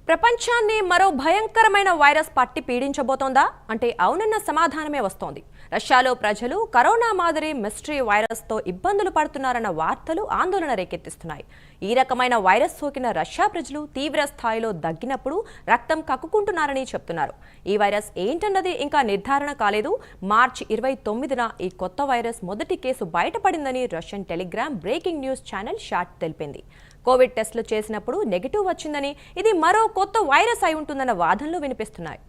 ప్రపంచాన్ని మరో భయంకరమైన వైరస్ పట్టి పీడించబోతోందా అంటే అవునన్న సమాధానమే వస్తోంది. రష్యాలో ప్రజలు కరోనా మాదిరి మిస్టరీ వైరస్తో ఇబ్బందులు పడుతున్నారన్న వార్తలు ఆందోళన రేకెత్తిస్తున్నాయి. ఈ రకమైన వైరస్ సోకిన రష్యా ప్రజలు తీవ్ర స్థాయిలో దగ్గినప్పుడు రక్తం కక్కుకుంటున్నారని చెప్తున్నారు. ఈ వైరస్ ఏంటన్నది ఇంకా నిర్ధారణ కాలేదు. మార్చి 29న ఈ కొత్త వైరస్ మొదటి కేసు బయటపడిందని Russian Telegram breaking news channel Shot తెలిపింది. కోవిడ్ టెస్టులు చేసినప్పుడు నెగిటివ్ వచ్చిందని ఇది మరో కొత్త వైరస్ అయి ఉంటుందన్న వాదనలు వినిపిస్తున్నాయి.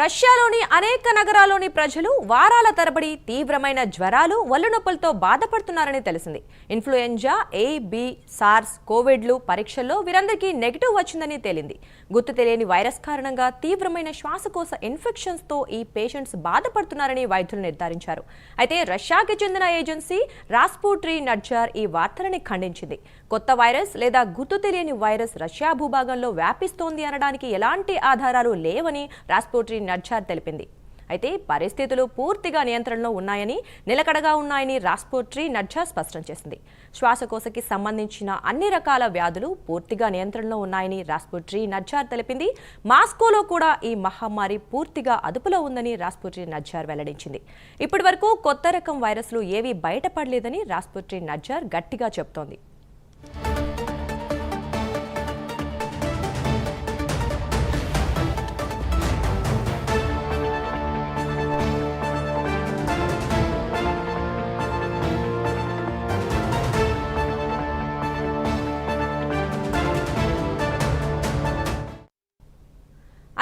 రష్యాలోని అనేక నగరాల్లోని ప్రజలు వారాల తరబడి తీవ్రమైన జ్వరాలు, ఒళ్ళునొప్పులతో బాధపడుతున్నారని తెలిసింది. ఇన్ఫ్లుయెంజా ఏ, బి, సార్స్, కోవిడ్లు పరీక్షల్లో వీరందరికీ నెగిటివ్ వచ్చిందని తేలింది. గుర్తు తెలియని వైరస్ కారణంగా తీవ్రమైన శ్వాసకోశ ఇన్ఫెక్షన్స్తో ఈ పేషెంట్స్ బాధపడుతున్నారని వైద్యులు నిర్ధారించారు. అయితే రష్యాకి చెందిన ఏజెన్సీ రాస్పుట్రీ నడ్జార్ ఈ వార్తలని ఖండించింది. కొత్త వైరస్ లేదా గుర్తు తెలియని వైరస్ రష్యా భూభాగంలో వ్యాపిస్తోంది అనడానికి ఎలాంటి ఆధారాలు లేవని రాస్పుట్రీ నడ్జార్ తెలిపింది. అయితే పరిస్థితులు పూర్తిగా నియంత్రణలో ఉన్నాయని, నిలకడగా ఉన్నాయని రాస్పుట్రీ నడ్జార్ స్పష్టం చేసింది. శ్వాసకోశకి సంబంధించిన అన్ని రకాల వ్యాధులు పూర్తిగా నియంత్రణలో ఉన్నాయని రాస్పుట్రీ నడ్జార్ తెలిపింది. మాస్కోలో కూడా ఈ మహమ్మారి పూర్తిగా అదుపులో ఉందని రాస్పుట్రీ నడ్జార్ వెల్లడించింది. ఇప్పటి వరకు కొత్త రకం వైరస్లు ఏవీ బయటపడలేదని రాస్పుట్రీ నడ్జార్ గట్టిగా చెబుతోంది.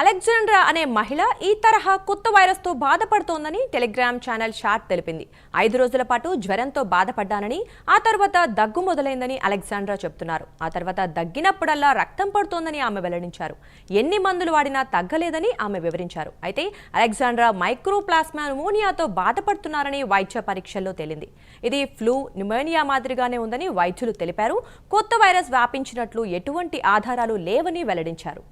అలెగ్జాండ్రా అనే మహిళ ఈ తరహా కొత్త వైరస్తో బాధపడుతోందని టెలిగ్రామ్ ఛానల్ షాట్ తెలిపింది. 5 రోజుల పాటు జ్వరంతో బాధపడ్డానని, ఆ తర్వాత దగ్గు మొదలైందని అలెగ్జాండ్రా చెప్తున్నారు. ఆ తర్వాత దగ్గినప్పుడల్లా రక్తం పడుతోందని ఆమె వెల్లడించారు. ఎన్ని మందులు వాడినా తగ్గలేదని ఆమె వివరించారు. అయితే అలెగ్జాండ్రా మైక్రోప్లాస్మా న్యూమోనియాతో బాధపడుతున్నారని వైద్య పరీక్షల్లో తేలింది. ఇది ఫ్లూ, న్యూమోనియా మాదిరిగానే ఉందని వైద్యులు తెలిపారు. కొత్త వైరస్ వ్యాపించినట్లు ఎటువంటి ఆధారాలు లేవని వెల్లడించారు.